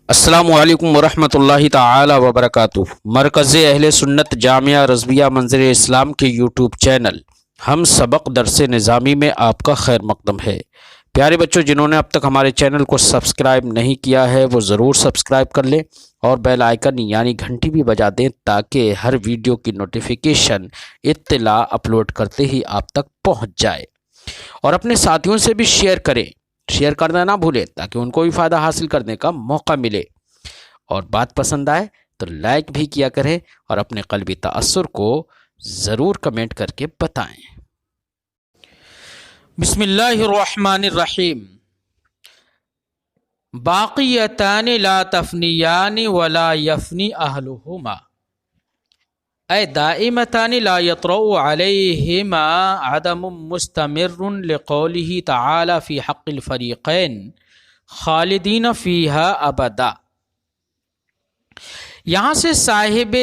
السلام علیکم ورحمۃ اللہ تعالی وبرکاتہ۔ مرکز اہل سنت جامعہ رضویہ منظر اسلام کے یوٹیوب چینل ہم سبق درس نظامی میں آپ کا خیر مقدم ہے۔ پیارے بچوں، جنہوں نے اب تک ہمارے چینل کو سبسکرائب نہیں کیا ہے وہ ضرور سبسکرائب کر لیں اور بیل آئیکن یعنی گھنٹی بھی بجا دیں تاکہ ہر ویڈیو کی نوٹیفیکیشن اطلاع اپلوڈ کرتے ہی آپ تک پہنچ جائے، اور اپنے ساتھیوں سے بھی شیئر کریں، شیئر کرنا نہ بھولیں تاکہ ان کو بھی فائدہ حاصل کرنے کا موقع ملے، اور بات پسند آئے تو لائک بھی کیا کریں اور اپنے قلبی تأثر کو ضرور کمنٹ کر کے بتائیں۔ بسم اللہ الرحمن الرحیم۔ باقیتان لا تفنیان ولا یفنی اہلہما، اے دائمتان لا یطرأ علیہما عدم مستمر لقولہ تعالی فی حق الفریقین خالدین فیہا ابدا۔ یہاں سے صاحب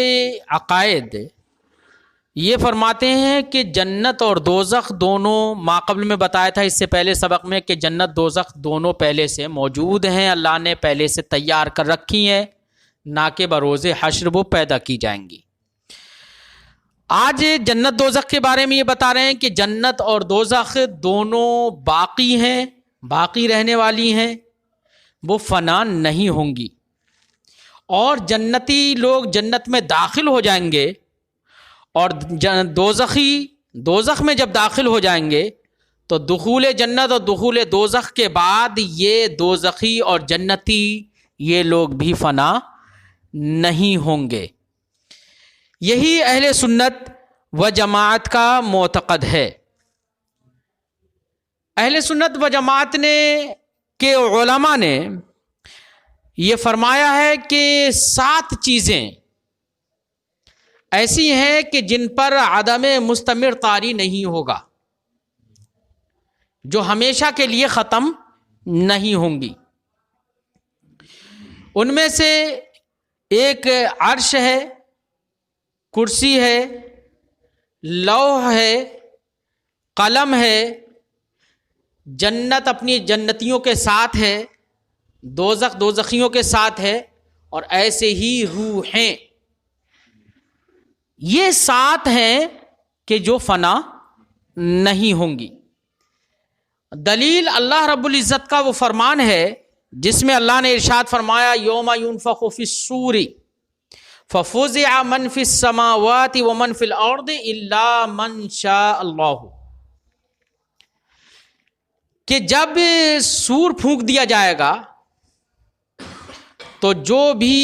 عقائد یہ فرماتے ہیں کہ جنت اور دوزخ دونوں ماقبل میں بتایا تھا اس سے پہلے سبق میں کہ جنت دوزخ دونوں پہلے سے موجود ہیں، اللہ نے پہلے سے تیار کر رکھی ہیں، نہ کہ بروز حشر وہ پیدا کی جائیں گی۔ آج جنت دوزخ کے بارے میں یہ بتا رہے ہیں کہ جنت اور دوزخ دونوں باقی ہیں، باقی رہنے والی ہیں، وہ فنا نہیں ہوں گی، اور جنتی لوگ جنت میں داخل ہو جائیں گے، اور دوزخی دوزخ میں جب داخل ہو جائیں گے تو دخول جنت اور دخول دوزخ کے بعد یہ دوزخی اور جنتی یہ لوگ بھی فنا نہیں ہوں گے۔ یہی اہل سنت و جماعت کا معتقد ہے۔ اہل سنت و جماعت نے کے علماء نے یہ فرمایا ہے کہ 7 چیزیں ایسی ہیں کہ جن پر عدم مستمر طاری نہیں ہوگا، جو ہمیشہ کے لیے ختم نہیں ہوں گی۔ ان میں سے ایک عرش ہے، کرسی ہے، لوح ہے، قلم ہے، جنت اپنی جنتیوں کے ساتھ ہے، دوزخ دوزخیوں کے ساتھ ہے، اور ایسے ہی روحیں۔ یہ 7 ہیں کہ جو فنا نہیں ہوں گی۔ دلیل اللہ رب العزت کا وہ فرمان ہے جس میں اللہ نے ارشاد فرمایا یوم ينفخ فی الصور ففزع من فی السماوات ومن فی الارض الا من شاء اللہ، کہ جب سور پھونک دیا جائے گا تو جو بھی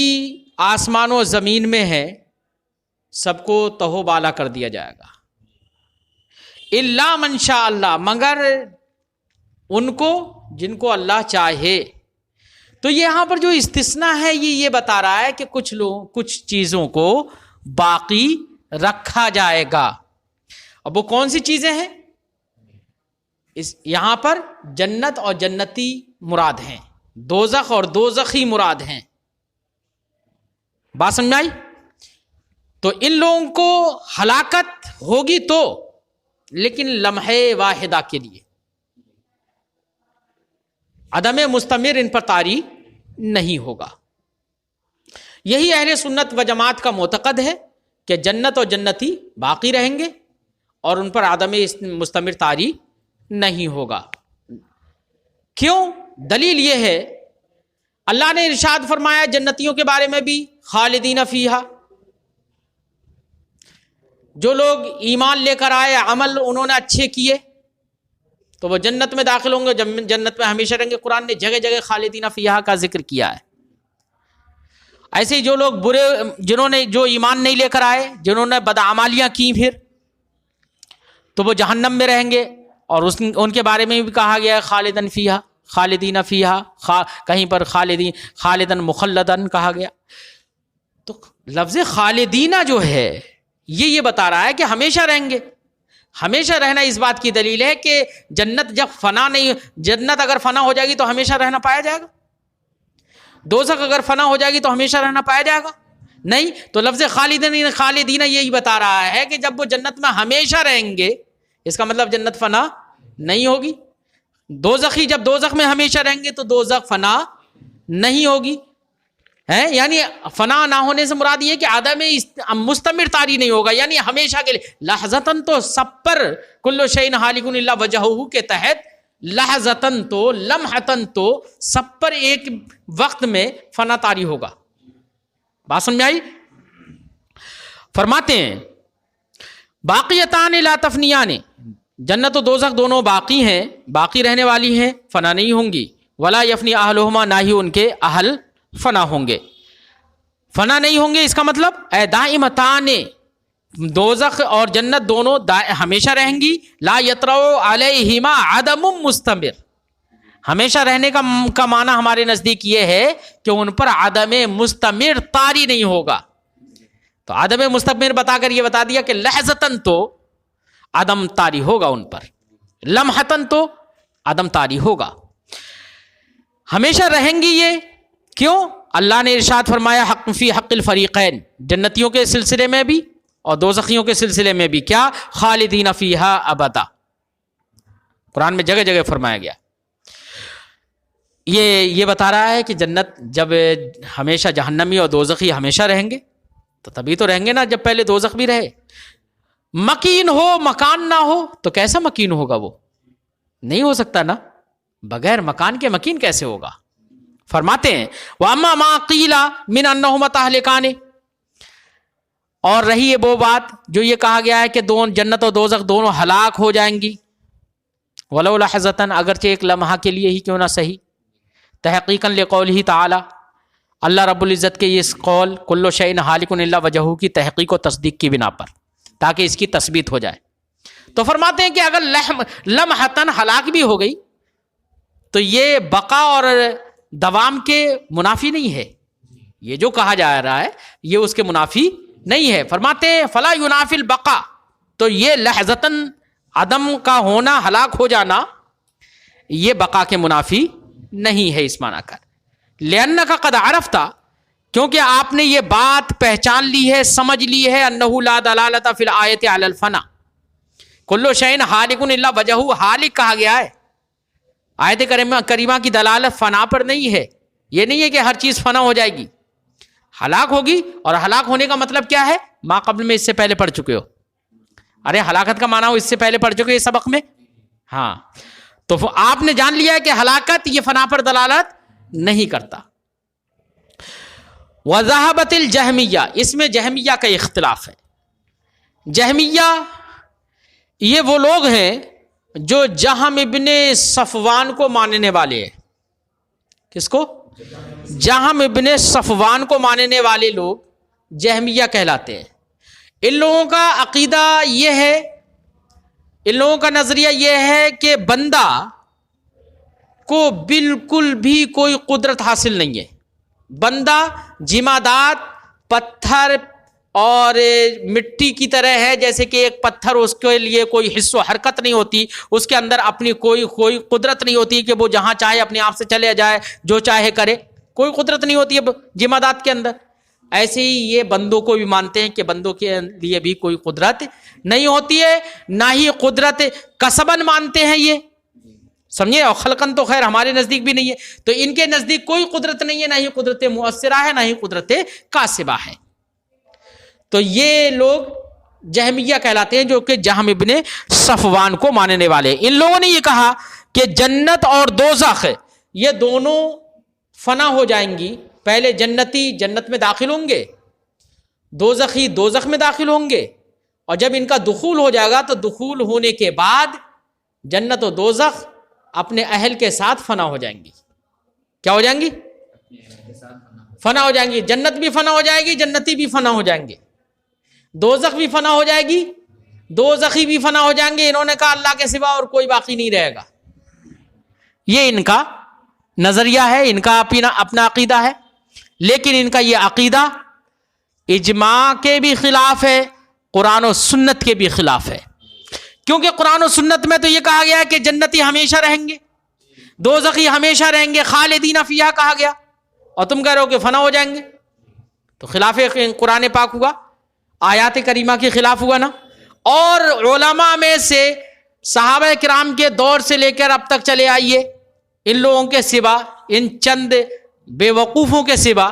آسمان و زمین میں ہے سب کو تہو بالا کر دیا جائے گا، الا من شاء اللہ، مگر ان کو جن کو اللہ چاہے۔ تو یہاں پر جو استثناء ہے یہ بتا رہا ہے کہ کچھ چیزوں کو باقی رکھا جائے گا۔ اب وہ کون سی چیزیں ہیں؟ یہاں پر جنت اور جنتی مراد ہیں، دوزخ اور دوزخی مراد ہیں۔ بات سمجھ آئی؟ تو ان لوگوں کو ہلاکت ہوگی تو، لیکن لمحے واحدہ کے لیے، عدم مستمر ان پر طاری نہیں ہوگا۔ یہی اہل سنت و جماعت کا معتقد ہے کہ جنت اور جنتی باقی رہیں گے اور ان پر عدم مستمر طاری نہیں ہوگا۔ کیوں؟ دلیل یہ ہے، اللہ نے ارشاد فرمایا جنتیوں کے بارے میں بھی خالدین فیہا، جو لوگ ایمان لے کر آئے، عمل انہوں نے اچھے کیے تو وہ جنت میں داخل ہوں گے، جنت میں ہمیشہ رہیں گے۔ قرآن نے جگہ جگہ خالدین فیہا کا ذکر کیا ہے۔ ایسے ہی جو لوگ برے، جنہوں نے جو ایمان نہیں لے کر آئے، جنہوں نے بدعمالیاں کی پھر، تو وہ جہنم میں رہیں گے، اور ان کے بارے میں بھی کہا گیا ہے خالدین فیہا، خالدین فیہا، کہیں پر خالدن مخلدن کہا گیا۔ تو لفظ خالدینہ جو ہے یہ بتا رہا ہے کہ ہمیشہ رہیں گے۔ ہمیشہ رہنا اس بات کی دلیل ہے کہ جنت جب فنا نہیں، جنت اگر فنا ہو جائے گی تو ہمیشہ رہنا پایا جائے گا؟ دوزخ اگر فنا ہو جائے گی تو ہمیشہ رہنا پایا جائے گا؟ نہیں۔ تو لفظ خالدین یہی بتا رہا ہے کہ جب وہ جنت میں ہمیشہ رہیں گے، اس کا مطلب جنت فنا نہیں ہوگی۔ دوزخی جب دوزخ میں ہمیشہ رہیں گے تو دوزخ فنا نہیں ہوگی۔ ہے، یعنی فنا نہ ہونے سے مراد یہ کہ عدم مستمر طاری نہیں ہوگا، یعنی ہمیشہ کے لیے. لحظتاً تو سب پر کل شیء ہالک الا وجہہ کے تحت لحظتاً تو لمحتاً تو سب پر ایک وقت میں فنا طاری ہوگا. بات سمجھ آئی؟ فرماتے ہیں باقیتان لا تفنیان، جنت و دوزخ دونوں باقی ہیں، باقی رہنے والی ہیں، فنا نہیں ہوں گی. ولا یفنی اہلہما، نہ ہی ان کے اہل فنا ہوں گے. فنا نہیں ہوں گے اس کا مطلب اے دائمتان، دوزخ اور جنت دونوں ہمیشہ رہیں گی. لا یطرأ علیہما عدم مستمر، ہمیشہ رہنے کا معنی ہمارے نزدیک یہ ہے کہ ان پر عدم مستمر طاری نہیں ہوگا. تو عدم مستمر بتا کر یہ بتا دیا کہ لحظتاً تو عدم طاری ہوگا ان پر، لمحتاً تو عدم طاری ہوگا. ہمیشہ رہیں گی یہ کیوں؟ اللہ نے ارشاد فرمایا حق فی حق الفریقین، جنتیوں کے سلسلے میں بھی اور دوزخیوں کے سلسلے میں بھی، کیا؟ خالدین فیہا ابدا. قرآن میں جگہ جگہ فرمایا گیا. یہ بتا رہا ہے کہ جنت جب ہمیشہ جہنمی اور دوزخی ہمیشہ رہیں گے تو تبھی تو رہیں گے نا جب پہلے دوزخ بھی رہے. مکین ہو مکان نہ ہو تو کیسا مکین ہوگا؟ وہ نہیں ہو سکتا نا، بغیر مکان کے مکین کیسے ہوگا؟ فرماتے ہیں وَأَمَّا مَا قِيلَ مِنْ أَنَّهُمَا تَهْلِكَانِ، اور رہی ہے وہ بات جو یہ کہا گیا ہے کہ جنت اور دوزخ دونوں ہلاک ہو جائیں گی. وَلَوْ لَحْظَةً، اگرچہ ایک لمحہ کے لیے ہی کیوں نہ صحیح. تحقیقاً لقولہ تعالی، اللہ رب العزت کے اس قول کل شیء ہالک الا وجہہ کی تحقیق و تصدیق کی بنا پر، تاکہ اس کی تثبیت ہو جائے. تو فرماتے ہیں کہ اگر لمحتاً ہلاک بھی ہو گئی تو یہ بقا اور دوام کے منافی نہیں ہے. یہ جو کہا جا رہا ہے یہ اس کے منافی نہیں ہے. فرماتے ہیں فلا ینافی البقا، تو یہ لحظتاً عدم کا ہونا، ہلاک ہو جانا، یہ بقا کے منافی نہیں ہے اس معنی کر. لأنک قد عرفت، کیونکہ آپ نے یہ بات پہچان لی ہے، سمجھ لی ہے، انہ لا دلالۃ فی الآیۃ علی الفنا، کل شیء ہالک الا وجہہ، ہالک کہا گیا ہے. آیت کریمہ کی دلالت فنا پر نہیں ہے. یہ نہیں ہے کہ ہر چیز فنا ہو جائے گی، ہلاک ہوگی. اور ہلاک ہونے کا مطلب کیا ہے؟ ما قبل میں اس سے پہلے پڑھ چکے ہو. ارے ہلاکت کا معنی ہو اس سے پہلے پڑھ چکے اس سبق میں. ہاں، تو آپ نے جان لیا ہے کہ ہلاکت یہ فنا پر دلالت نہیں کرتا. وذهبت الجہمیہ، اس میں جہمیہ کا اختلاف ہے. جہمیہ یہ وہ لوگ ہیں جو جہم ابن صفوان کو ماننے والے ہیں. کس کو؟ جہم ابن صفوان کو ماننے والے لوگ جہمیہ کہلاتے ہیں. ان لوگوں کا عقیدہ یہ ہے، ان لوگوں کا نظریہ یہ ہے کہ بندہ کو بالکل بھی کوئی قدرت حاصل نہیں ہے. بندہ جمادات، پتھر اور مٹی کی طرح ہے. جیسے کہ ایک پتھر، اس کے لیے کوئی حس و حرکت نہیں ہوتی، اس کے اندر اپنی کوئی قدرت نہیں ہوتی کہ وہ جہاں چاہے اپنے آپ سے چلے جائے، جو چاہے کرے. کوئی قدرت نہیں ہوتی ہے جمادات کے اندر. ایسے ہی یہ بندوں کو بھی مانتے ہیں کہ بندوں کے لیے بھی کوئی قدرت نہیں ہوتی ہے، نہ ہی قدرت کسبن مانتے ہیں یہ، سمجھے. اور خلقن تو خیر ہمارے نزدیک بھی نہیں ہے. تو ان کے نزدیک کوئی قدرت نہیں ہے، نہ ہی قدرت مؤثرہ ہے، نہ ہی قدرت کاسبہ ہے. تو یہ لوگ جہمیہ کہلاتے ہیں، جو کہ جہم ابن صفوان کو ماننے والے. ان لوگوں نے یہ کہا کہ جنت اور دوزخ یہ دونوں فنا ہو جائیں گی. پہلے جنتی جنت میں داخل ہوں گے، دوزخی دوزخ میں داخل ہوں گے، اور جب ان کا دخول ہو جائے گا تو دخول ہونے کے بعد جنت و دوزخ اپنے اہل کے ساتھ فنا ہو جائیں گی. کیا ہو جائیں گی؟ فنا ہو جائیں گی. جنت بھی فنا ہو جائے گی، جنتی بھی فنا ہو جائیں گے. دوزخ بھی فنا ہو جائے گی، دوزخی بھی فنا ہو جائیں گے. انہوں نے کہا اللہ کے سوا اور کوئی باقی نہیں رہے گا. یہ ان کا نظریہ ہے، ان کا اپنا عقیدہ ہے. لیکن ان کا یہ عقیدہ اجماع کے بھی خلاف ہے، قرآن و سنت کے بھی خلاف ہے. کیونکہ قرآن و سنت میں تو یہ کہا گیا ہے کہ جنتی ہمیشہ رہیں گے، دوزخی ہمیشہ رہیں گے، خالدین فیہا کہا گیا، اور تم کہہ رہے ہو کہ فنا ہو جائیں گے. تو خلاف قرآن پاک ہوا، آیات کریمہ کے خلاف ہوا نا. اور علماء میں سے صحابہ کرام کے دور سے لے کر اب تک چلے آئیے، ان لوگوں کے سوا، ان چند بے وقوفوں کے سوا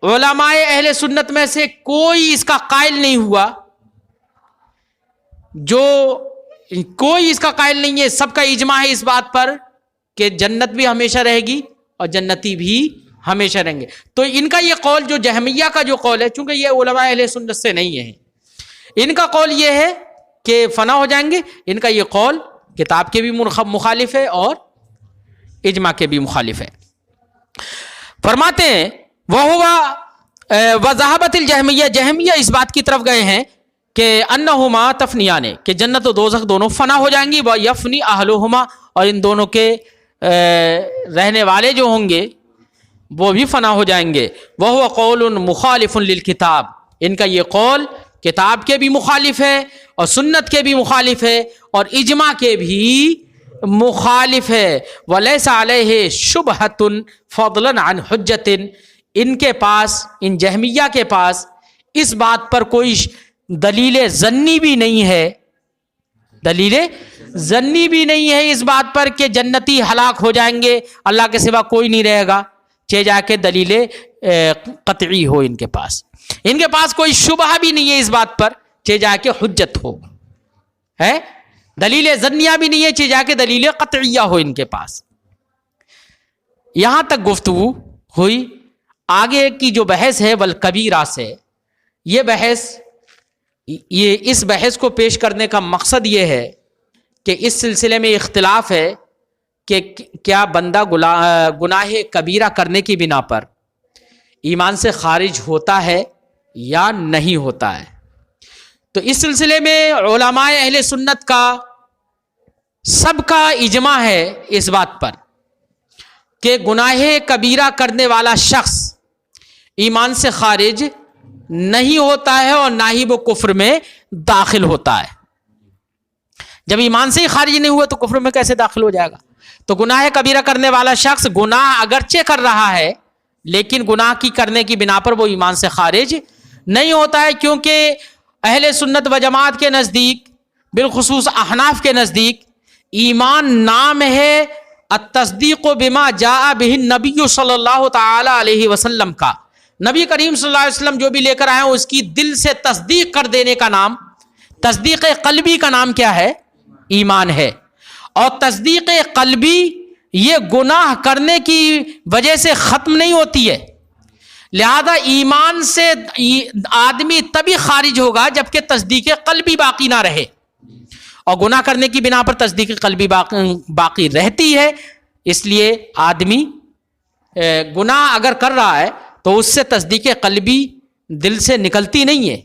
علماء اہل سنت میں سے کوئی اس کا قائل نہیں ہوا، کوئی اس کا قائل نہیں ہے، سب کا اجماع ہے اس بات پر کہ جنت بھی ہمیشہ رہے گی اور جنتی بھی ہمیشہ رہیں گے۔ تو ان کا یہ قول، جو جہمیہ کا جو قول ہے، چونکہ یہ علماء اہل سنت سے نہیں ہے، ان کا قول یہ ہے کہ فنا ہو جائیں گے، ان کا یہ قول کتاب کے بھی مخالف ہے اور اجماع کے بھی مخالف ہے۔ فرماتے ہیں وذهبت الجہمیہ، جہمیہ اس بات کی طرف گئے ہیں کہ انہما تفنیان، کہ جنت و دوزخ دونوں فنا ہو جائیں گی، یفنی اہلہما، اور ان دونوں کے رہنے والے جو ہوں گے وہ بھی فنا ہو جائیں گے۔ وہو قول مخالف للکتاب، ان کا یہ قول کتاب کے بھی مخالف ہے اور سنت کے بھی مخالف ہے اور اجماع کے بھی مخالف ہے۔ ولیس علیہ شبہۃ فضلا عن حجۃ، ان کے پاس، ان جہمیہ کے پاس اس بات پر کوئی دلیل ظنی بھی نہیں ہے، دلیل ظنی بھی نہیں ہے اس بات پر کہ جنتی ہلاک ہو جائیں گے، اللہ کے سوا کوئی نہیں رہے گا، چہ جا کے دلیل قطعی ہو ان کے پاس کوئی شبہ بھی نہیں ہے اس بات پر چہ جا کے حجت ہو، ہے دلیل ظنیہ بھی نہیں ہے چہ جا کے دلیل قطعیہ ہو ان کے پاس۔ یہاں تک گفتگو ہوئی۔ آگے کی جو بحث ہے والکبیرہ سے، اس بحث کو پیش کرنے کا مقصد یہ ہے کہ اس سلسلے میں اختلاف ہے کہ کیا بندہ گناہ کبیرہ کرنے کی بنا پر ایمان سے خارج ہوتا ہے یا نہیں ہوتا ہے۔ تو اس سلسلے میں علماء اہل سنت کا سب کا اجماع ہے اس بات پر کہ گناہ کبیرہ کرنے والا شخص ایمان سے خارج نہیں ہوتا ہے اور نہ ہی وہ کفر میں داخل ہوتا ہے۔ جب ایمان سے ہی خارج نہیں ہوا تو کفر میں کیسے داخل ہو جائے گا؟ تو گناہ کبیرہ کرنے والا شخص گناہ اگرچہ کر رہا ہے لیکن گناہ کی کرنے کی بنا پر وہ ایمان سے خارج نہیں ہوتا ہے، کیونکہ اہل سنت و جماعت کے نزدیک، بالخصوص احناف کے نزدیک، ایمان نام ہے التصدیق بما جاء به النبی صلی اللہ تعالی علیہ وسلم کا، نبی کریم صلی اللہ علیہ وسلم جو بھی لے کر آئے اس کی دل سے تصدیق کر دینے کا نام، تصدیق قلبی کا نام کیا ہے؟ ایمان ہے۔ اور تصدیق قلبی یہ گناہ کرنے کی وجہ سے ختم نہیں ہوتی ہے، لہذا ایمان سے آدمی تبھی خارج ہوگا جبکہ تصدیق قلبی باقی نہ رہے، اور گناہ کرنے کی بنا پر تصدیق قلبی باقی رہتی ہے۔ اس لیے آدمی گناہ اگر کر رہا ہے تو اس سے تصدیق قلبی دل سے نکلتی نہیں ہے،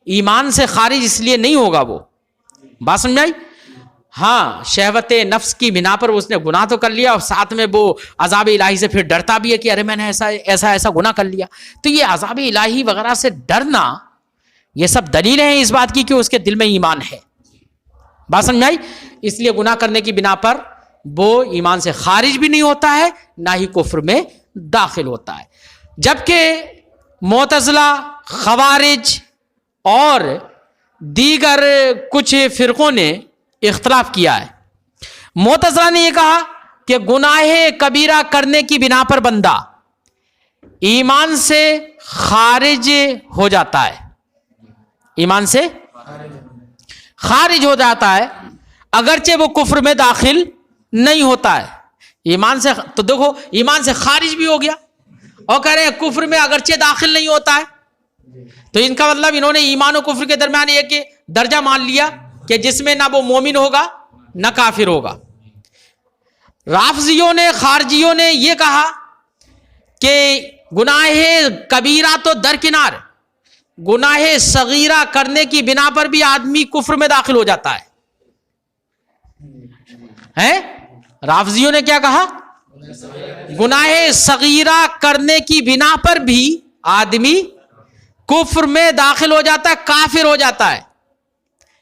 ایمان سے خارج اس لیے نہیں ہوگا وہ۔ بات سمجھ آئی؟ ہاں، شہوت نفس کی بنا پر اس نے گناہ تو کر لیا اور ساتھ میں وہ عذاب الہی سے پھر ڈرتا بھی ہے کہ ارے میں نے ایسا گناہ کر لیا، تو یہ عذاب الہی وغیرہ سے ڈرنا یہ سب دلیلیں ہیں اس بات کی کہ اس کے دل میں ایمان ہے۔ بات سمجھ آئی؟ اس لیے گناہ کرنے کی بنا پر وہ ایمان سے خارج بھی نہیں ہوتا ہے نہ ہی کفر میں داخل ہوتا ہے۔ جبکہ معتزلہ، خوارج اور دیگر کچھ فرقوں نے اختلاف کیا ہے۔ معتزلہ نے یہ کہا کہ گناہ کبیرہ کرنے کی بنا پر بندہ ایمان سے خارج ہو جاتا ہے، ایمان سے خارج ہو جاتا ہے اگرچہ وہ کفر میں داخل نہیں ہوتا ہے۔ ایمان سے تو دیکھو، ایمان سے خارج بھی ہو گیا اور کہہ رہے ہیں کفر میں اگرچہ داخل نہیں ہوتا ہے، تو ان کا مطلب انہوں نے ایمان و کفر کے درمیان ایک درجہ مان لیا کہ جس میں نہ وہ مومن ہوگا نہ کافر ہوگا۔ رافضیوں نے، خارجیوں نے یہ کہا کہ گناہ کبیرہ تو درکنار، گناہ صغیرہ کرنے کی بنا پر بھی آدمی کفر میں داخل ہو جاتا ہے۔ رافضیوں نے کیا کہا؟ گناہ صغیرہ کرنے کی بنا پر بھی آدمی کفر میں داخل ہو جاتا ہے، کافر ہو جاتا ہے۔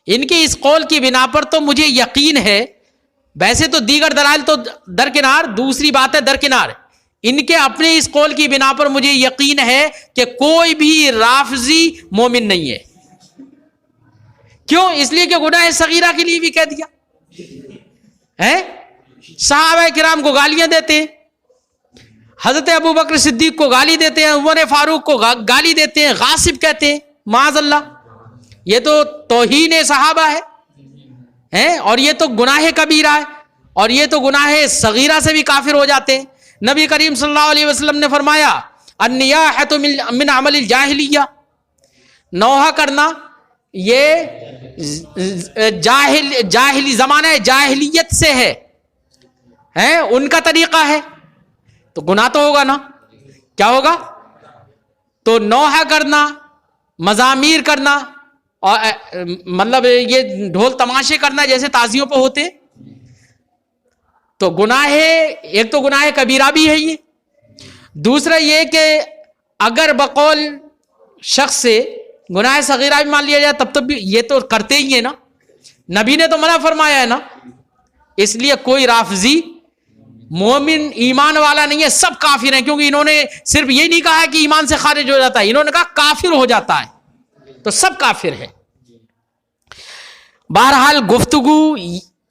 ان کی اس قول کی بنا پر تو مجھے یقین ہے، ویسے تو دیگر دلائل تو درکنار، دوسری بات ہے درکنار، ان کے اپنے اس قول کی بنا پر مجھے یقین ہے کہ کوئی بھی رافضی مومن نہیں ہے۔ کیوں؟ اس لیے کہ گناہ صغیرہ کے لیے بھی کہہ دیا ہے، صحابہ کرام کو گالیاں دیتے ہیں، حضرت ابو بکر صدیق کو گالی دیتے ہیں, عمر فاروق کو گالی دیتے ہیں, غاصب کہتے ہیں, معاذ اللہ. یہ تو توہین صحابہ ہے, اور یہ تو گناہ کبیرہ ہے, اور یہ تو گناہ صغیرہ سے بھی کافر ہو جاتے ہیں. نبی کریم صلی اللہ علیہ وسلم نے فرمایا النیاحۃ من عمل الجاہلیہ, نوحہ کرنا یہ جاہلی زمانہ جاہلیت سے ہے, ان کا طریقہ ہے, تو گناہ تو ہوگا نا. کیا ہوگا؟ تو نوحہ کرنا, مزامیر کرنا, اور مطلب یہ ڈھول تماشے کرنا جیسے تعزیوں پہ ہوتے, تو گناہ ایک تو گناہ کبیرہ بھی ہے یہ. دوسرا یہ کہ اگر بقول شخص سے گناہ صغیرہ بھی مان لیا جائے تب بھی یہ تو کرتے ہی ہیں نا, نبی نے تو منع فرمایا ہے نا. اس لیے کوئی رافضی مومن ایمان والا نہیں ہے, سب کافر ہیں, کیونکہ انہوں نے صرف یہ نہیں کہا کہ ایمان سے خارج ہو جاتا ہے, انہوں نے کہا کافر ہو جاتا ہے, تو سب کافر ہے. بہرحال گفتگو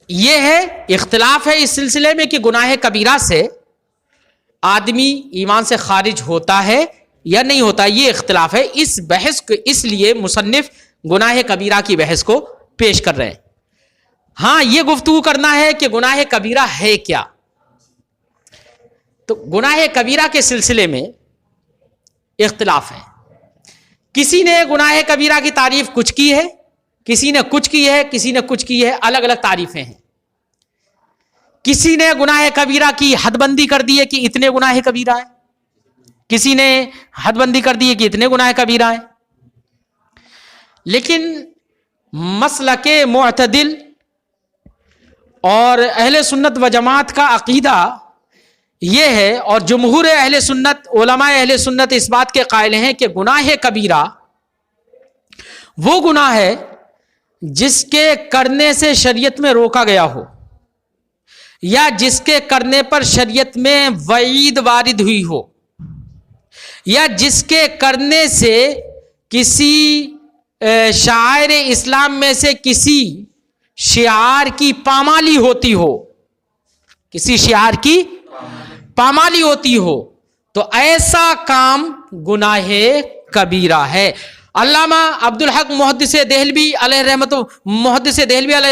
یہ ہے, اختلاف ہے اس سلسلے میں کہ گناہ کبیرہ سے آدمی ایمان سے خارج ہوتا ہے یا نہیں ہوتا, یہ اختلاف ہے. اس بحث کو اس لیے مصنف گناہ کبیرہ کی بحث کو پیش کر رہے ہیں. ہاں یہ گفتگو کرنا ہے کہ گناہ کبیرہ ہے کیا. تو گناہ کبیرہ کے سلسلے میں اختلاف ہے. کسی نے گناہ کبیرہ کی تعریف کچھ کی ہے, کسی نے کچھ کی ہے, کسی نے کچھ کی ہے, الگ الگ تعریفیں ہیں. کسی نے گناہ کبیرہ کی حد بندی کر دی ہے کہ اتنے گناہ کبیرہ ہیں, کسی نے حد بندی کر دی ہے کہ اتنے گناہ کبیرہ ہیں. لیکن مسلک معتدل اور اہل سنت و جماعت کا عقیدہ یہ ہے, اور جمہور اہل سنت, علماء اہل سنت اس بات کے قائل ہیں کہ گناہ کبیرہ وہ گناہ ہے جس کے کرنے سے شریعت میں روکا گیا ہو, یا جس کے کرنے پر شریعت میں وعید وارد ہوئی ہو, یا جس کے کرنے سے کسی شعائر اسلام میں سے کسی شعار کی پامالی ہوتی ہو, کسی شعار کی پامالی ہوتی ہو, تو ایسا کام گناہ کبیرہ ہے. علامہ عبدالحق محدث دہلوی علیہ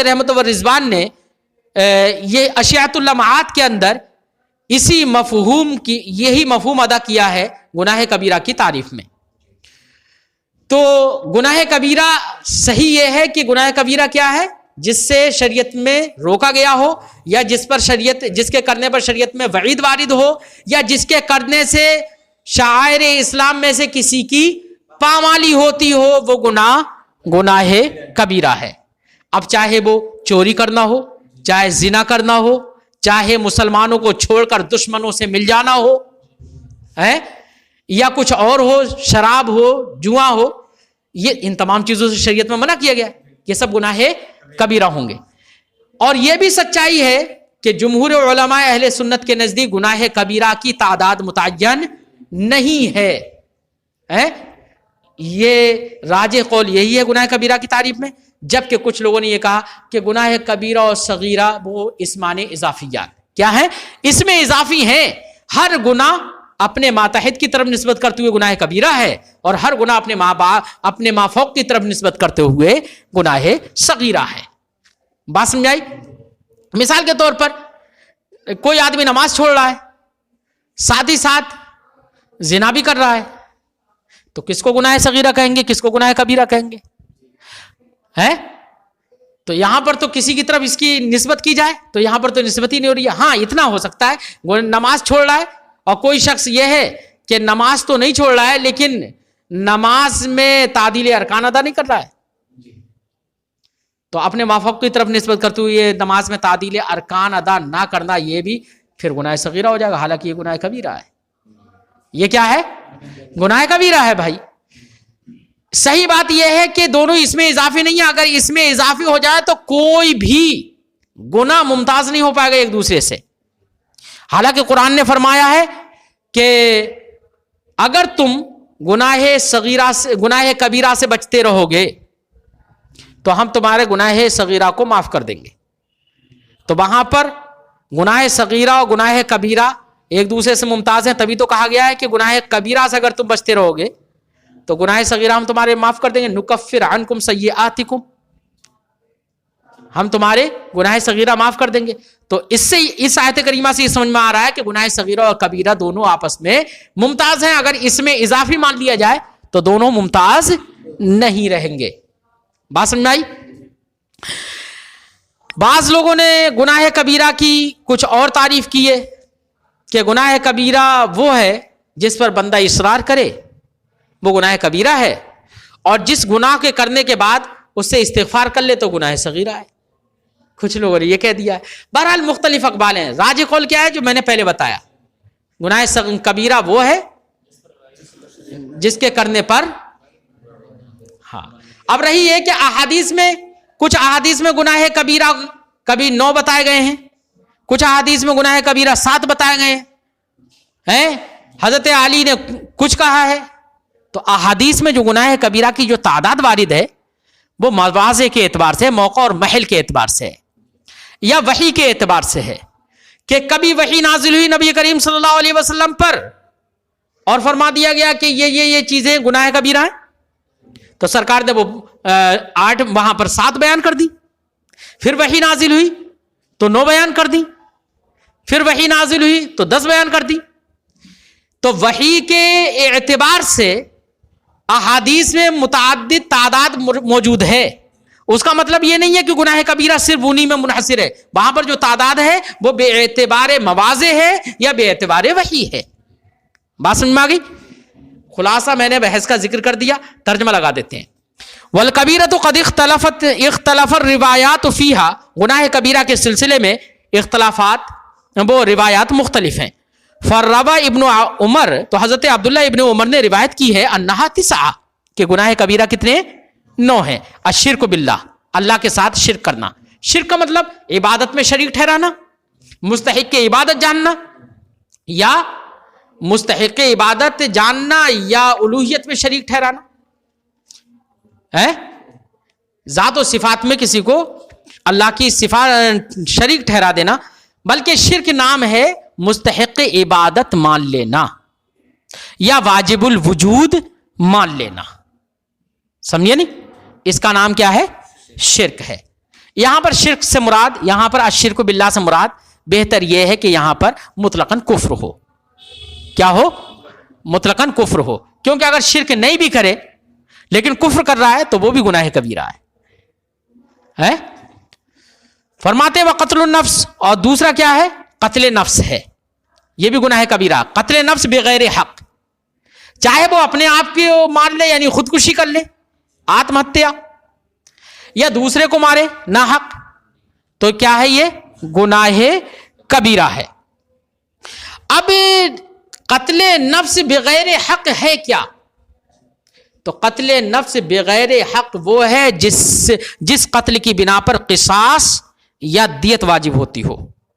رحمت و رضوان نے یہ اشیاۃ اللمعات کے اندر اسی مفہوم کی یہی مفہوم ادا کیا ہے گناہ کبیرہ کی تعریف میں. تو گناہ کبیرہ صحیح یہ ہے کہ گناہ کبیرہ کیا ہے, جس سے شریعت میں روکا گیا ہو, یا جس کے کرنے پر شریعت میں وعید وارد ہو, یا جس کے کرنے سے شعائر اسلام میں سے کسی کی پامالی ہوتی ہو, وہ گناہ کبیرہ ہے. اب چاہے وہ چوری کرنا ہو, چاہے زنا کرنا ہو, چاہے مسلمانوں کو چھوڑ کر دشمنوں سے مل جانا ہو, یا کچھ اور ہو, شراب ہو, جوا ہو, یہ ان تمام چیزوں سے شریعت میں منع کیا گیا, یہ سب گناہ کبیرہ ہوں گے. اور یہ بھی سچائی ہے کہ جمہور علماء اہل سنت کے نزدیک گناہ کبیرہ کی تعداد متعین نہیں ہے. یہ راجح قول یہی ہے گناہ کبیرہ کی تعریف میں, جبکہ کچھ لوگوں نے یہ کہا کہ گناہ کبیرہ اور صغیرہ وہ اسمان اضافیات کیا ہیں, اس میں اضافی ہیں. ہر گناہ اپنے ماتحت کی طرف نسبت کرتے ہوئے گناہ کبیرہ ہے, اور ہر گناہ اپنے مافوق کی طرف نسبت کرتے ہوئے گناہ صغیرہ ہے. بات سمجھ آئی؟ مثال کے طور پر کوئی آدمی نماز چھوڑ رہا ہے, ساتھ ہی ساتھ زنا بھی کر رہا ہے, تو کس کو گناہ صغیرہ کہیں گے, کس کو گناہ کبیرہ کہیں گے؟ تو یہاں پر تو کسی کی طرف اس کی نسبت کی جائے تو یہاں پر تو نسبت ہی نہیں ہو رہی ہے. ہاں اتنا ہو سکتا ہے نماز چھوڑ رہا ہے, اور کوئی شخص یہ ہے کہ نماز تو نہیں چھوڑ رہا ہے لیکن نماز میں تعدیل ارکان ادا نہیں کر رہا ہے, تو اپنے مافوق کی طرف نسبت کرتے ہوئے نماز میں تعدیل ارکان ادا نہ کرنا, یہ بھی پھر گناہ صغیرہ ہو جائے گا, حالانکہ یہ گناہ کبیرہ ہے. یہ کیا ہے؟ گناہ کبیرہ ہے بھائی. صحیح بات یہ ہے کہ دونوں اس میں اضافی نہیں ہے. اگر اس میں اضافی ہو جائے تو کوئی بھی گناہ ممتاز نہیں ہو پائے گا ایک دوسرے سے. حالانکہ قرآن نے فرمایا ہے کہ اگر تم گناہ کبیرہ سے بچتے رہو گے تو ہم تمہارے گناہ صغیرہ کو معاف کر دیں گے. تو وہاں پر گناہ صغیرہ اور گناہ کبیرہ ایک دوسرے سے ممتاز ہیں، تبھی تو کہا گیا ہے کہ گناہ کبیرہ سے اگر تم بچتے رہو گے تو گناہ صغیرہ ہم تمہارے معاف کر دیں گے، نکفر عنکم سیئاتکم، ہم تمہارے گناہ صغیرہ معاف کر دیں گے. تو اس سے اس آیت کریمہ سے یہ سمجھ میں آ رہا ہے کہ گناہ صغیرہ اور کبیرہ دونوں آپس میں ممتاز ہیں. اگر اس میں اضافی مان لیا جائے تو دونوں ممتاز نہیں رہیں گے. بات سمجھ میں آئی؟ بعض لوگوں نے گناہ کبیرہ کی کچھ اور تعریف کی ہے کہ گناہ کبیرہ وہ ہے جس پر بندہ اصرار کرے وہ گناہ کبیرہ ہے، اور جس گناہ کے کرنے کے بعد اس سے استغفار کر لے تو گناہ صغیرہ ہے. کچھ لوگوں نے یہ کہہ دیا ہے. بہرحال مختلف اقوال ہیں. راجح قول کیا ہے؟ جو میں نے پہلے بتایا، گناہ کبیرہ وہ ہے جس کے کرنے پر. ہاں اب رہی یہ کہ احادیث میں کچھ احادیث میں گناہ کبیرہ کبھی 9 بتائے گئے ہیں، کچھ احادیث میں گناہ کبیرہ 7 بتائے گئے ہیں. حضرت علی نے کچھ کہا ہے. تو احادیث میں جو گناہ کبیرہ کی جو تعداد وارد ہے وہ مواضع کے اعتبار سے، موقع اور محل کے اعتبار سے ہے، یا وحی کے اعتبار سے ہے کہ کبھی وحی نازل ہوئی نبی کریم صلی اللہ علیہ وسلم پر اور فرما دیا گیا کہ یہ چیزیں گناہ کبیرہ ہیں، تو سرکار نے وہ 8 وہاں پر 7 بیان کر دی. پھر وحی نازل ہوئی تو 9 بیان کر دی. پھر وحی نازل ہوئی تو 10 بیان کر دی. تو وحی کے اعتبار سے احادیث میں متعدد تعداد موجود ہے. اس کا مطلب یہ نہیں ہے کہ گناہ کبیرہ صرف انہی میں منحصر ہے. وہاں پر جو تعداد ہے وہ بے اعتبار مواضع ہے یا بے اعتبار وحی ہے. بات سمجھ میں آ گئی؟ خلاصہ میں نے بحث کا ذکر کر دیا، ترجمہ لگا دیتے ہیں. والکبیرۃ قد اختلف الروایات فیہا، گناہ کبیرہ کے سلسلے میں اختلافات، وہ روایات مختلف ہیں. فروا ابن عمر، تو حضرت عبداللہ ابن عمر نے روایت کی ہے انہا 9 کہ گناہ کبیرہ کتنے؟ 9 ہیں. الشرک باللہ، اللہ کے ساتھ شرک کرنا. شرک کا مطلب عبادت میں شریک ٹھہرانا، مستحق کے عبادت جاننا، یا مستحق عبادت جاننا یا الوہیت میں شریک ٹھہرانا ہے. ذات و صفات میں کسی کو اللہ کی صفات شریک ٹھہرا دینا. بلکہ شرک نام ہے مستحق عبادت مان لینا یا واجب الوجود مان لینا. سمجھے نہیں؟ اس کا نام کیا ہے؟ شرک ہے. یہاں پر شرک سے مراد، یہاں پر الشرک باللہ سے مراد بہتر یہ ہے کہ یہاں پر مطلقاً کفر ہو. کیا ہو؟ مطلقاً کفر ہو. کیونکہ اگر شرک نہیں بھی کرے لیکن کفر کر رہا ہے تو وہ بھی گناہ کبیرہ ہے. فرماتے ہیں وقتل النفس، اور دوسرا کیا ہے؟ قتل نفس ہے. یہ بھی گناہ کبیرہ. قتل نفس بغیر حق، چاہے وہ اپنے آپ کو مار لے یعنی خودکشی کر لے، آتم ہتیا، یا دوسرے کو مارے نہ حق، تو کیا ہے؟ یہ گناہ کبیرہ ہے. اب قتل نفس بغیر حق ہے کیا؟ تو قتل نفس بغیر حق وہ ہے جس قتل کی بنا پر قصاص یا دیت واجب ہوتی ہو،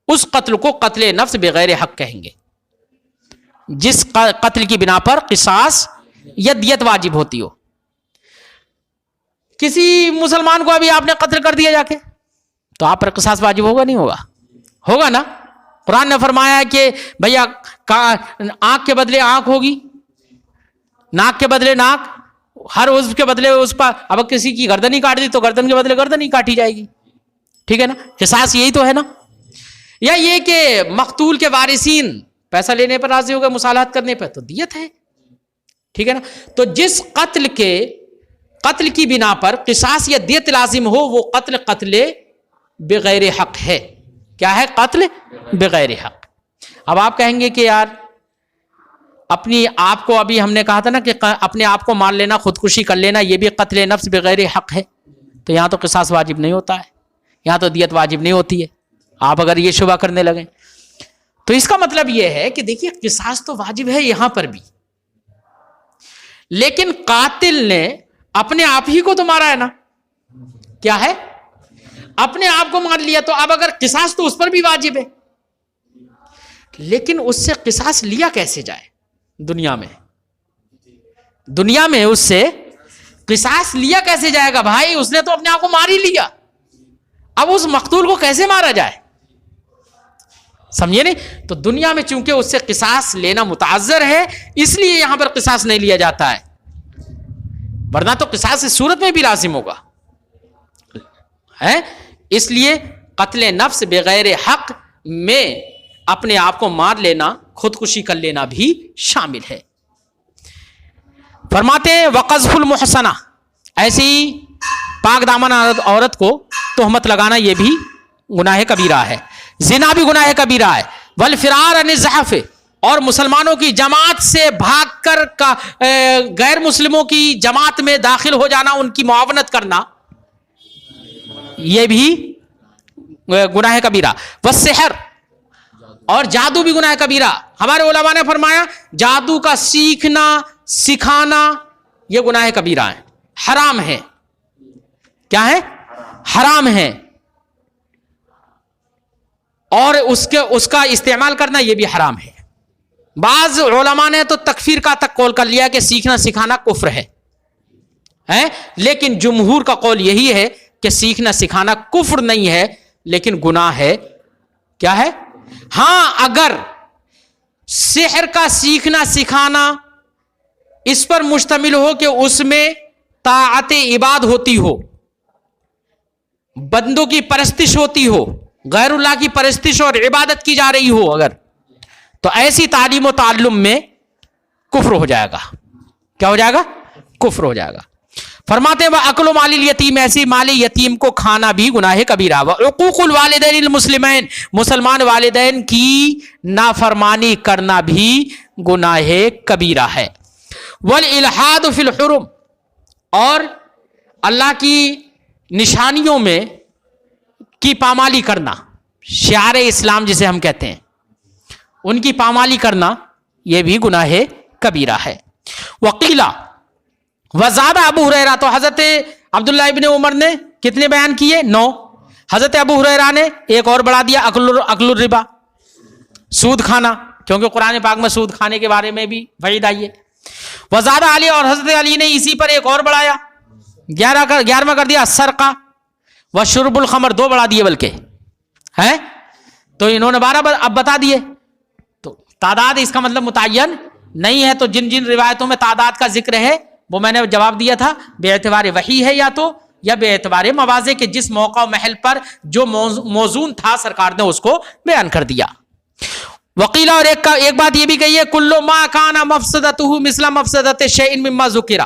اس قتل کو قتل نفس بغیر حق کہیں گے. جس قتل کی بنا پر قصاص یا دیت واجب ہوتی ہو. کسی مسلمان کو ابھی آپ نے قتل کر دیا جا کے، تو آپ پر قصاص واجب ہوگا نہیں ہوگا؟ ہوگا نا. قرآن نے فرمایا کہ بھیا آنکھ کے بدلے آنکھ ہوگی، ناک کے بدلے ناک، ہر عضو کے بدلے اس پر. اب کسی کی گردن ہی کاٹ دی تو گردن کے بدلے گردن ہی کاٹی جائے گی. ٹھیک ہے نا؟ قصاص یہی تو ہے نا. یا یہ کہ مقتول کے وارثین پیسہ لینے پر راضی ہو گئے، مصالحت کرنے پر، تو دیت ہے. ٹھیک ہے نا؟ تو جس قتل کی بنا پر قصاص یا دیت لازم ہو وہ قتل بغیر حق ہے. کیا ہے؟ قتل بغیر حق. اب آپ کہیں گے کہ یار اپنی آپ کو، ابھی ہم نے کہا تھا نا کہ اپنے آپ کو مار لینا، خودکشی کر لینا، یہ بھی قتل نفس بغیر حق ہے. تو یہاں تو قصاص واجب نہیں ہوتا ہے، یہاں تو دیت واجب نہیں ہوتی ہے. آپ اگر یہ شبہ کرنے لگیں تو اس کا مطلب یہ ہے کہ دیکھیے قصاص تو واجب ہے یہاں پر بھی، لیکن قاتل نے اپنے آپ ہی کو تو مارا ہے نا. کیا ہے؟ اپنے آپ کو مار لیا. تو اب اگر قصاص تو اس پر بھی واجب ہے، لیکن اس سے قصاص لیا کیسے جائے؟ دنیا میں اس سے قصاص لیا کیسے جائے گا بھائی؟ اس نے تو اپنے آپ کو مار ہی لیا. اب اس مقتول کو کیسے مارا جائے؟ سمجھے نہیں؟ تو دنیا میں چونکہ اس سے قصاص لینا متعذر ہے اس لیے یہاں پر قصاص نہیں لیا جاتا ہے، ورنہ تو قصاص اس صورت میں بھی لازم ہوگا ہے۔ اس لیے قتل نفس بغیر حق میں اپنے آپ کو مار لینا، خودکشی کر لینا بھی شامل ہے۔ فرماتے ہیں وقذف المحصنہ، ایسی پاک دامن عورت کو تہمت لگانا یہ بھی گناہ کبیرہ ہے، زنا بھی گناہ کبیرہ ہے۔ والفرار عن الزحف، اور مسلمانوں کی جماعت سے بھاگ کر غیر مسلموں کی جماعت میں داخل ہو جانا، ان کی معاونت کرنا، یہ بھی گناہ کبیرہ۔ والسحر، اور جادو بھی گناہ کبیرہ۔ ہمارے علماء نے فرمایا جادو کا سیکھنا سکھانا یہ گناہ کبیرہ ہے، حرام ہے۔ کیا ہے؟ حرام ہے۔ اور اس کا استعمال کرنا یہ بھی حرام ہے۔ بعض علماء نے تو تکفیر کا تک قول کر لیا کہ سیکھنا سکھانا کفر ہے، لیکن جمہور کا قول یہی ہے کہ سیکھنا سکھانا کفر نہیں ہے لیکن گناہ ہے۔ کیا ہے؟ ہاں، اگر سحر کا سیکھنا سکھانا اس پر مشتمل ہو کہ اس میں طاعت عباد ہوتی ہو، بندوں کی پرستش ہوتی ہو، غیر اللہ کی پرستش اور عبادت کی جا رہی ہو، اگر تو ایسی تعلیم و تعلم میں کفر ہو جائے گا۔ کیا ہو جائے گا؟ کفر ہو جائے گا۔ فرماتے ہیں وَأَكْلُ مَالِ الْيَتِيمِ، ایسی مال یتیم کو کھانا بھی گناہ کبیرہ۔ وَعُقُوقُ الْوَالِدَيْنِ الْمُسْلِمَيْنِ، مسلمان والدین کی نافرمانی کرنا بھی گناہ کبیرہ ہے۔ وَالْإِلْحَادُ فِي الْحُرُمِ، اور اللہ کی نشانیوں میں کی پامالی کرنا، شعار اسلام جسے ہم کہتے ہیں، ان کی پامالی کرنا یہ بھی گناہ کبیرہ ہے۔ وقیلا وزاد ابو ہریرہ، تو حضرت عبداللہ ابن عمر نے کتنے بیان کیے؟ 9۔ حضرت ابو ہریرہ نے ایک اور بڑھا دیا، اکل الربا، سود کھانا، کیونکہ قرآن پاک میں سود کھانے کے بارے میں بھی وعید آئی ہے۔ وزاد علی، اور حضرت علی نے اسی پر ایک اور بڑھایا، 11واں کر دیا سرقہ وشرب الخمر، 2 بڑھا دیے بلکہ ہے، تو انہوں نے 12 اب بتا دیے۔ تو تعداد اس کا مطلب متعین نہیں ہے، تو جن جن روایتوں میں تعداد کا ذکر ہے وہ میں نے جواب دیا تھا بے اعتبار وحی ہے یا بے اعتبار مواضع کے جس موقع و محل پر جو موزون تھا سرکار نے اس کو بیان کر دیا۔ وقیلا، اور ایک بات یہ بھی کہی ہے کل ما کان مفسدته مثل مفسدت شیء مما ذکر،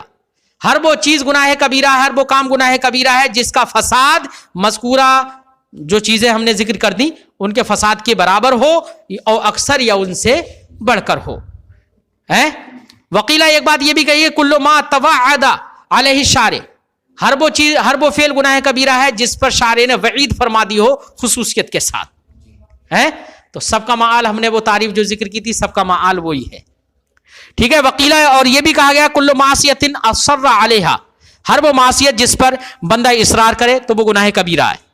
ہر وہ چیز گناہ کبیرہ ہے، ہر وہ کام گناہ کبیرہ ہے جس کا فساد مذکورہ جو چیزیں ہم نے ذکر کر دی ان کے فساد کے برابر ہو اور اکثر یا ان سے بڑھ کر ہو۔ وقیلا، ایک بات یہ بھی کہی ہے کل ما توعد علیہ الشارع، ہر وہ فعل گناہ کبیرہ ہے جس پر شارع نے وعید فرما دی ہو خصوصیت کے ساتھ ہے۔ تو سب کا معال، ہم نے وہ تعریف جو ذکر کی تھی، سب کا معال وہی ہے، ٹھیک ہے۔ وقیلا، اور یہ بھی کہا گیا کل معصیت اصر علیہا، ہر وہ معصیت جس پر بندہ اصرار کرے تو وہ گناہ کبیرہ ہے۔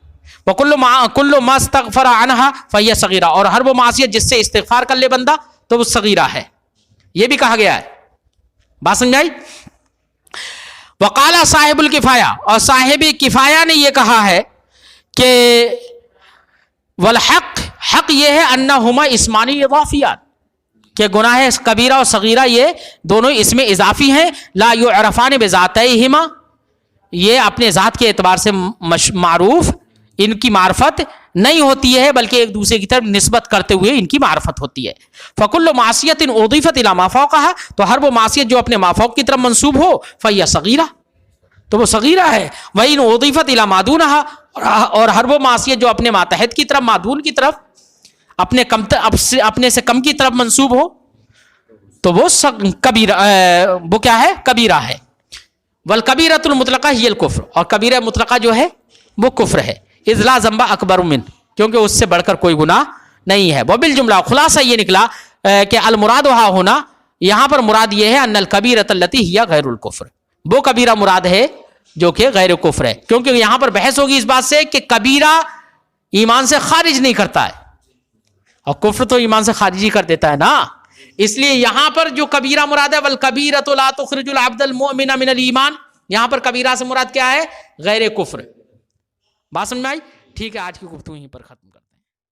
وکل ما استغفر عنہا فہی صغیرہ، اور ہر وہ معصیت جس سے استغفار کر لے بندہ تو وہ صغیرہ ہے، یہ بھی کہا گیا ہے۔ بات سمجھائی؟ وقالا صاحب الکفایہ، اور صاحب کفایہ نے یہ کہا ہے کہ والحق، حق یہ ہے انہما اسمانی اضافیات، کہ گناہ کبیرہ اور صغیرہ یہ دونوں اس میں اضافی ہیں، لا یعرفان بذاتیہما، یہ اپنے ذات کے اعتبار سے معروف، ان کی معرفت نہیں ہوتی ہے بلکہ ایک دوسرے کی طرف نسبت کرتے ہوئے ان کی معرفت ہوتی ہے۔ فکل معصیت اضیفت الی ما فوقہا، تو ہر وہ معصیت جو اپنے ما فوق کی طرف منسوب ہو فہی صغیرہ، تو وہ صغیرہ ہے۔ وَإِنْ اضیفت الی ما دونہا، اور ہر وہ معصیت جو اپنے ماتحت کی طرف، مادون کی طرف، اپنے سے کم کی طرف منسوب ہو تو وہ کبیرہ، وہ کیا ہے؟ کبیرہ ہے۔ والکبیرۃ المطلقہ ہی الکفر، اور کبیرہ مطلقہ جو ہے وہ کفر ہے۔ اذ لا ذنب اکبر من، کیونکہ اس سے بڑھ کر کوئی گناہ نہیں ہے۔ وبالجملہ، خلاصہ یہ نکلا کہ المراد ہا ہونا، یہاں پر مراد یہ ہے ان الکبیرۃ التی ہی غیر الکفر، وہ کبیرہ مراد ہے جو کہ غیر کفر ہے، کیونکہ یہاں پر بحث ہوگی اس بات سے کہ کبیرہ ایمان سے خارج نہیں کرتا ہے، اور کفر تو ایمان سے خارج ہی کر دیتا ہے نا، اس لیے یہاں پر جو کبیرہ مراد ہے والکبیرۃ لا تخرج العبد المؤمن من الایمان، یہاں پر کبیرہ سے مراد کیا ہے؟ غیر کفر۔ بات سمجھ میں آئی؟ ٹھیک ہے، آج کی گفتگو یہیں پر ختم۔